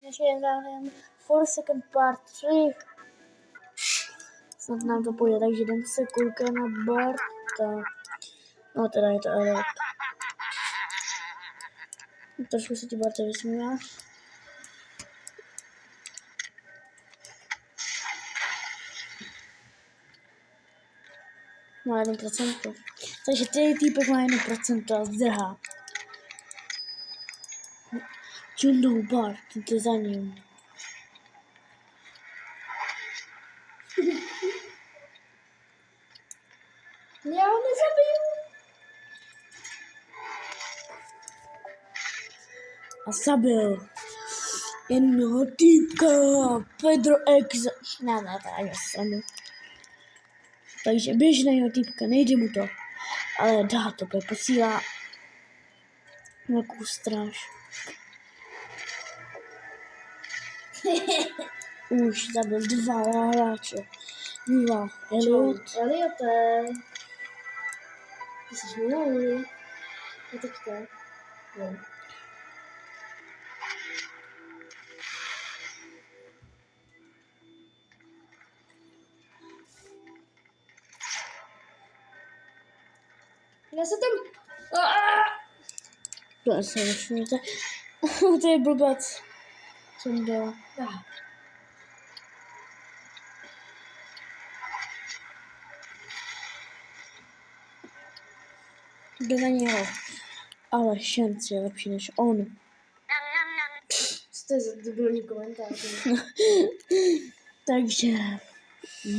Ještě jen 4 Second Part 3. Snad nám to půjde, takže jdem se koukat na Barta. No teda je to Elliot. Trošku se ti Barta vysmívá. Má 1%. Takže ty týpek má 1% a zdrhá. Jundou Bart, ty je za ním. Já ho nezabiju. A zabil jednoho týpka, Pedro X. Ne, já jsem. Takže běžného týpka, nejde mu to. Ale dá to, posílá velkou stráž. Už zabil 2 hráče. Mívá Elliot. Eliote. Ty jsi minulý. A teď to. Jo. Já se tam... To se nešumíte. To je blbec. Co mi dělá? Jde na něho. Ale šance je lepší než on. Co to je za debilní komentář? Takže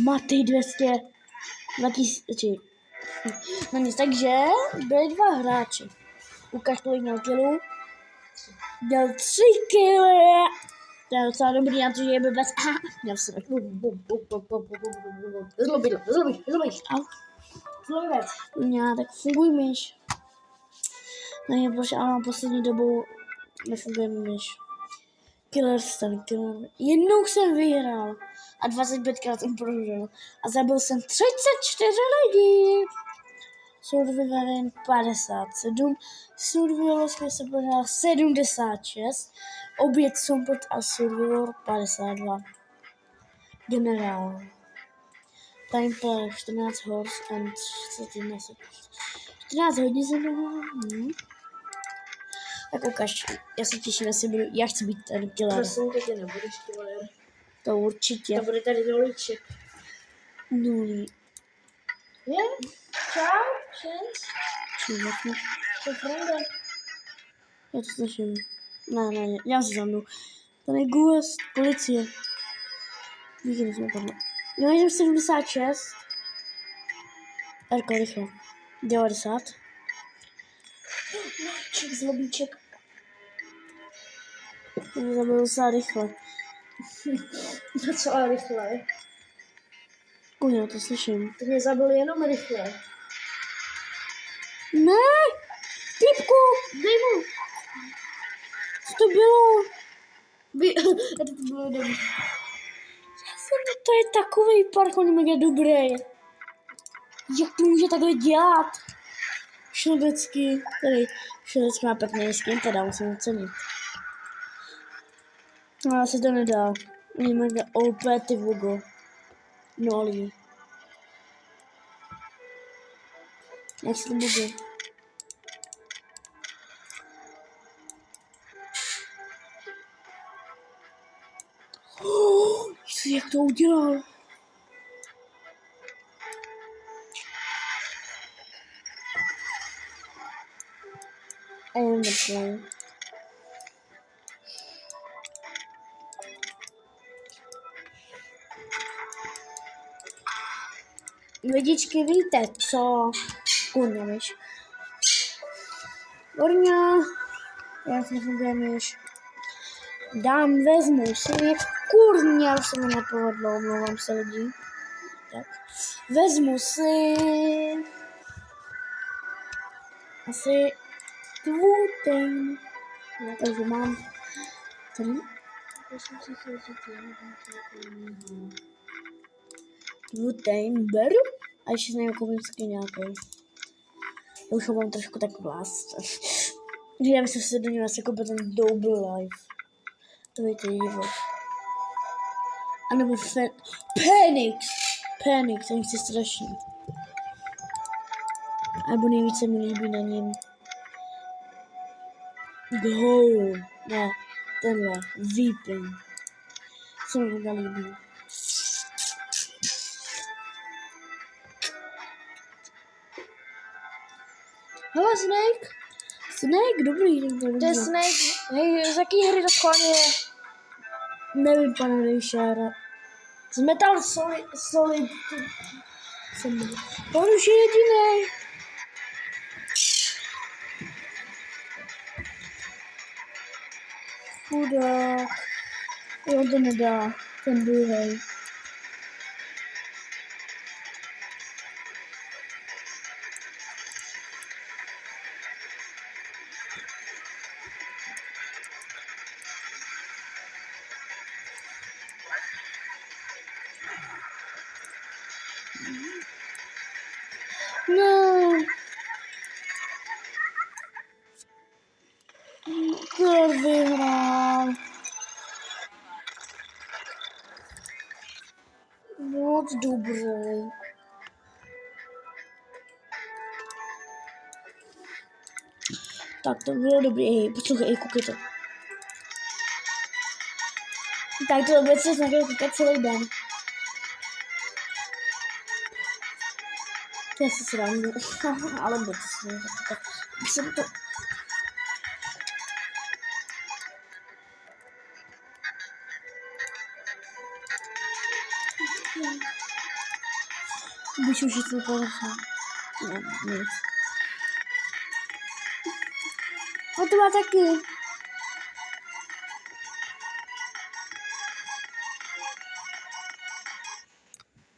Matej 200 2000. No nic, takže byli 2 hráči. Lukáš kolik měl kilů? Měl 3 kily. To je docela dobrý na to, že je blbec. Měl jsem Zlobit. Já tak funguj myš. Nevím proč, ale poslední dobou nefunguje myš. Killer. Jednou jsem vyhrál a 25krát jsem prohrál. A zabil jsem 34 lidí. Survivor 57. Survivor jsme se prohrál 76. Oběd Sompot a Survivor 52. Generál. Time player 14 horse and 31 sekund. 14 hodin jsem dohrál. Tak ukaž, já se těším, já chci být ten killer. Prosím tě, ty nebudeš killer. To určitě. To bude tady dolíček. Nulí. Je? Čau, šens. Čím Co frende? Já to slyším. Ne, já se za mnou. Tady je Gus, policie. Díky, jsme padli. Jo, jsem 76. Erko, rychle. 90. Zlobíček. Mě zabil docela rychle. Docela rychle. Kuňa, to slyším. Ty mě zabil jenom rychle. Ne! Týpku! Dej mu. Co to bylo? To bylo dobrý. To je takový parkour mega dobrý. Jak to může takhle dělat? Šlebecký. Tady Šlebecký má pěkný skin, teda musím ocenit. Ale se to nedá. Je mega OP, ty vogo. Nolí. Jak se to bude? Jak to udělal? A je mrtvý. Lidičky, víte co? Kurňa, myš. Kurňa. Já se nefunguje myš. Vezmu si. Kurňa, už se mi nepovedlo, omlouvám se lidi. Tak. Vezmu si. Asi tvůten. Takže mám tady. Tvůten beru. A ještě z něj koupím skin nějaký. Já už ho mám trošku tak vlast. Já myslím, že se do něj asi koupil ten Double Life. Dejte život. A nebo Penix. Penix, ten chci strašně. Nebo nejvíce mi líbí na něm. Go. Ne, tenhle. Weeping. Co mi to líbí. Hele, Snake. Snake, dobrý. To je Snake. Hej, z jaký hry to schválně je? Nevím, pane Rejšára. Z Metal Solid. On už je jediný. Chudák. Jo, to nedá. Ten druhý. No. Kdo vyhrál? Moc dobrý. Tak to bylo dobrý. Hej, poslouchej, koukejte. Tak to vůbec se snažil koukat celý den. To je asi srandu. Ale bude to snažil koukat. Jsem to... Když už je to povrchá. Ne, nic. A to má taky.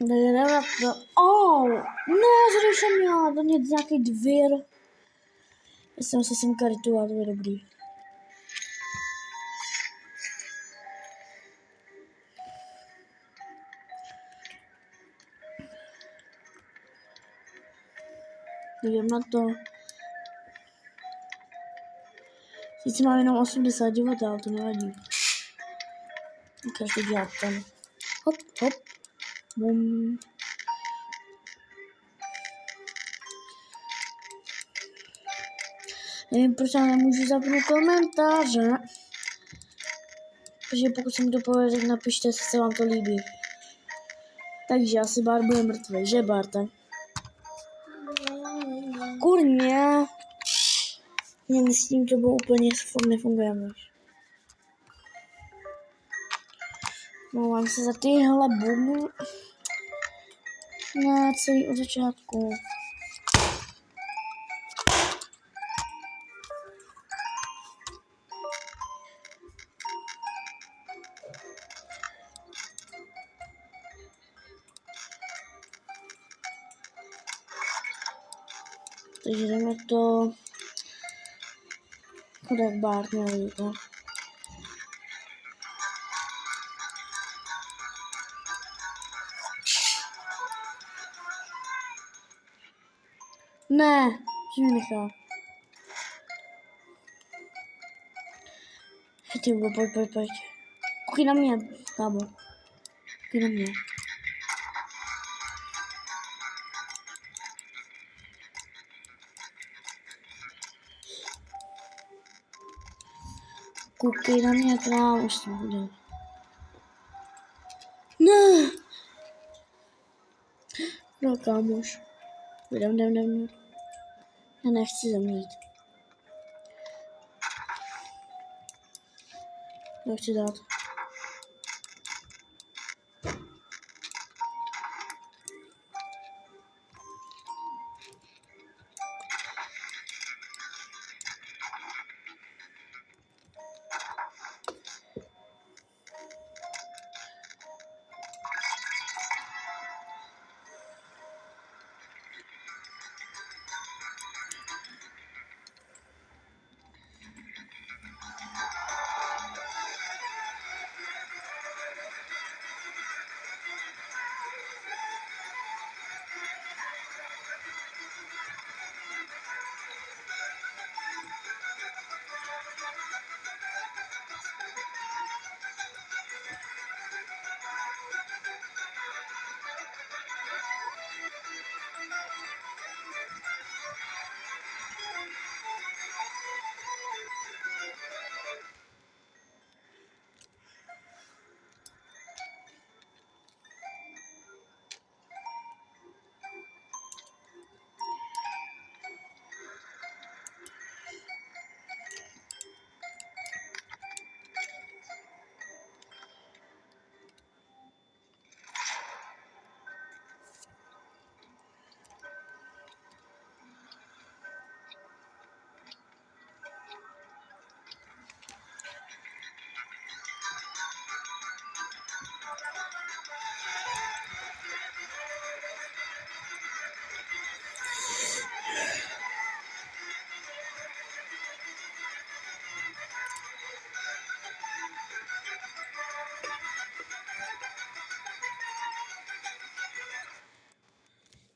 Ne, to. Oh, ne, zde jsem měla do mě nějaký dvěr. Já jsem se sem karitoval, to je dobrý. Jdem na to. Sice mám jenom 80 života, ale to nevadí. Ukáž to dělat ten. Hop, hop. Bum. Nevím, proč já nemůžu zapnout komentáře. Takže pokud se mi to povede, tak napište, jestli se vám to líbí. Takže asi Bart bude mrtvý, že Barte? Kurně. Jen s tím to bylo úplně nefunguje. Mluvám se za tyhle bugy. Ne, celý od začátku. Takže jdeme to... Chudák Bart neví to. Ne, že mi nechal. Ty pojď. Koukej na mě, kámo. Koukej na mě. Koukej na mě, to mám už to bude. Ne! No, kámoš. Jdem. Já nechci zemřít. Já chci dát.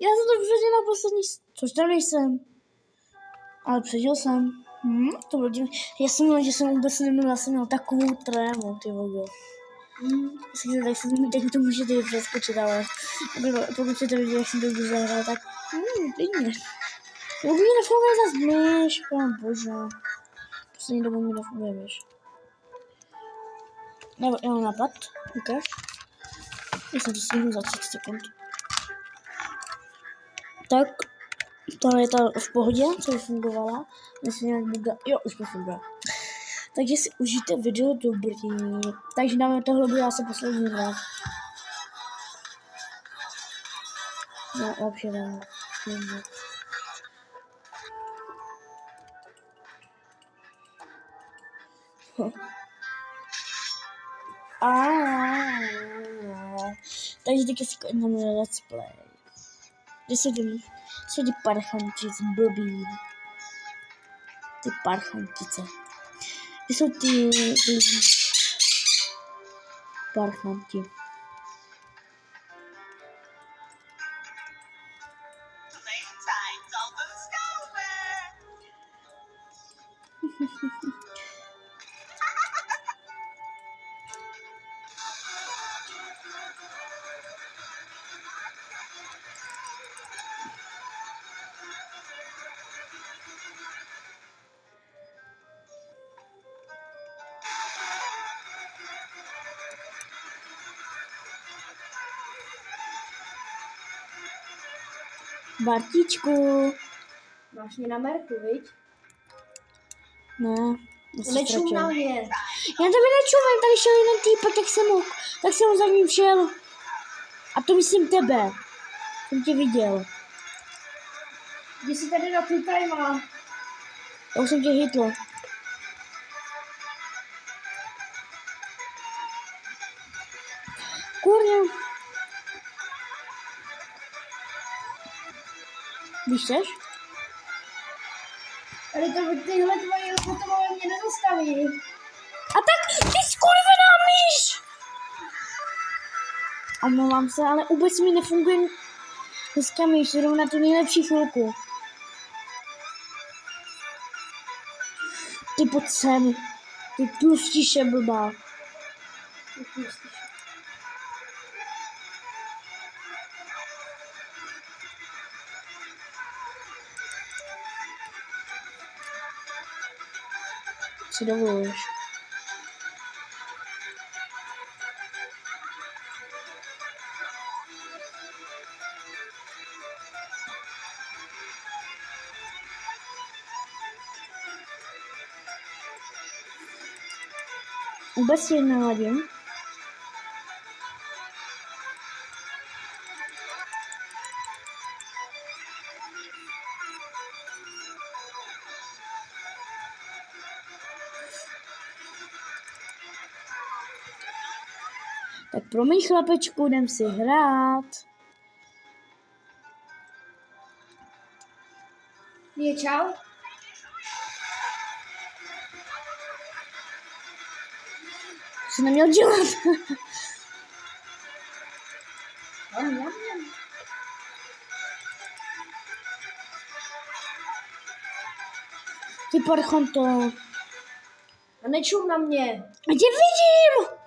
Já jsem to předěl na poslední, což tam nejsem. Ale předěl jsem. To bylo divné. Já jsem měl, že jsem vůbec neměl, já jsem měl takovou trému, ty vogo. Tak se mi teď to můžete i přeskočit, ale pokud chcete vidět, jak jsem to už zahrál, tak klidně. Jak mi nefunguje zase myš, pán bože. Poslední dobou mi nefunguje myš. Nebo já mám napad, ukáž. Já jsem to stihnu za 30 sekund. Tak, tohle je ta v pohodě, co fungovala. Myslím, nějak buga. Jo, už to funguje. Takže si užijte video dobrý. Takže dáme tohle bude asi poslední hra. No, lepší dáme. Takže teďka si koukneme na let's play. Kde jsou ty parchanti z blbý. Ty parchantice. Kde jsou ty parchanti? Bartičku. Máš mě na merku, viď? Ne. Nečum na mě. Já tebe nečumím, tady šel jeden týpek, tak jsem ho za ním šel. A to myslím tebe. Jsem tě viděl. Jdi si tady na two time. Já už jsem tě hitl. Kurňa. Víš což? Ale tyhle tvoje fotové mě nezastaví. A tak ty skurvená myš! Omlouvám se, ale vůbec mi nefunguje dneska myš, zrovna tu nejlepší chvilku. Ty pojď sem. Ty tlustíše blbá. Si dovoluješ. Vůbec si neladím. Tak promiň chlapečku, jdem si hrát. Je čau. Co neměl dělat? Ty parchanto. A nečum na mě. A tě vidím!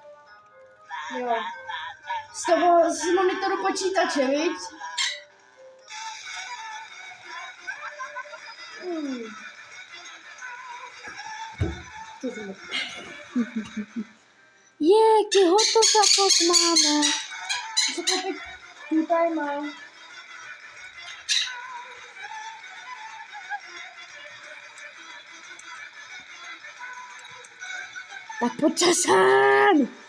Jo. Z toho z monitoru počítače, viď? Ty hotota fot máme. Co to teď tutaj má? Tak pojď se sem!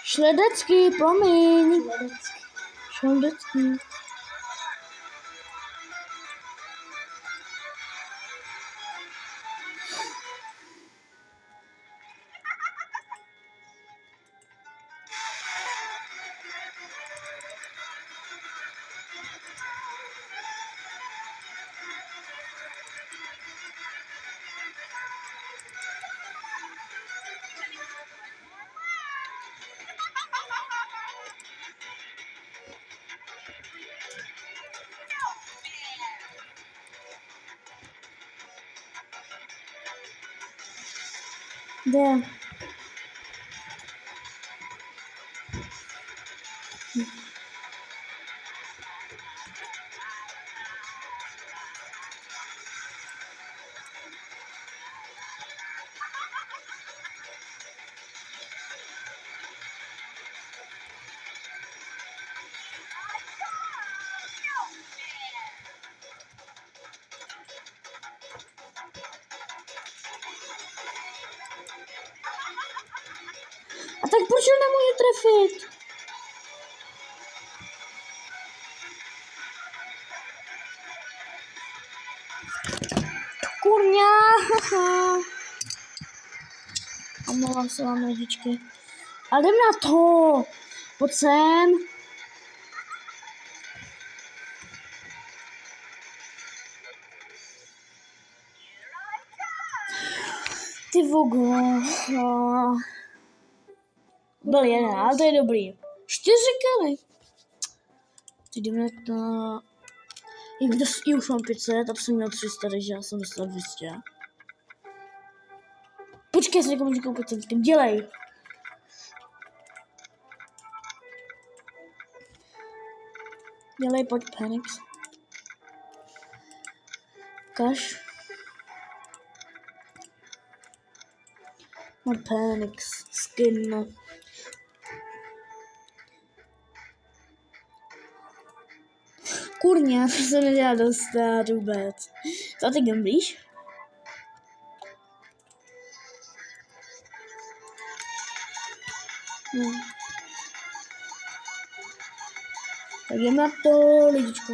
Šledecký, promiň. Šledecký. Jde. A tak proč ho nemůžu trefit? Kurňa, haha. Omlouvám se vám, rodičky. Ale jdem na to. Pojď sem. Ty vogo. No. Byl jeden, ale to je dobrý. 4 kily. Teď jdeme na... I už mám 500 a to jsem měl 300, takže já jsem dostal 200. Počkej, já se někomu říkám 500, dělej. Dělej, pojď, Phoenix. Kaž. No, Phoenix, skin. Kurně, to se nedá dostat vůbec. Co ty gamblíš? No. Tak jdem na to, lidičko.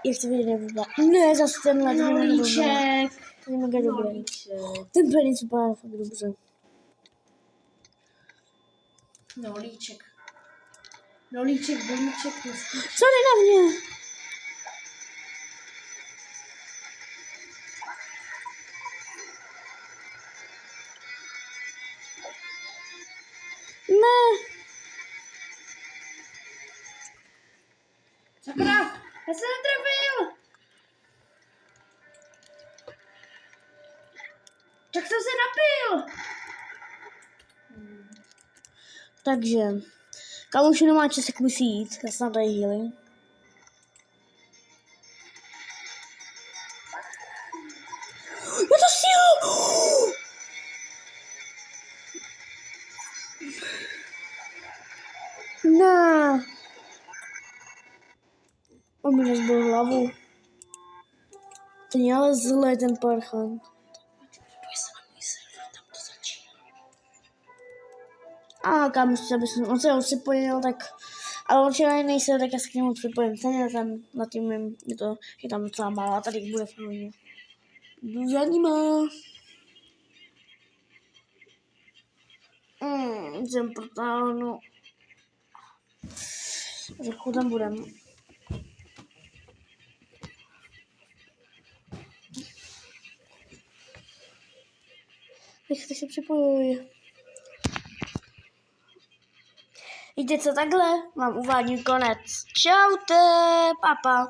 Jak se vidět nevypadá. Ne, zase tenhle. Rolíček. To je mega dobrý. Ten penis vypadá fakt dobře. Rolíček. Rolíček, bolíček. Co jde na mě? Ne. Sakra, já se netrefil. Tak jsem se napil. Takže, kamuši nemá čas, jak musí jít. Já jsem tady healing. Já to sílu! Ne. On mi nezbyl hlavu. Ten je ale zlej, ten parchant. Pojď se na můj server, tam to začíná. A kámoš, on se připojil, tak... Ale on včera nejsem, tak já se k němu připojím. Ten tam na tím je to, je tam docela málo a tady bude v pohodě. Jdu za nima. Jsem protáhnu. Řeku tam budem. Tak se připojuj. Víte co, takhle mám uvádím konec. Čaute, papa.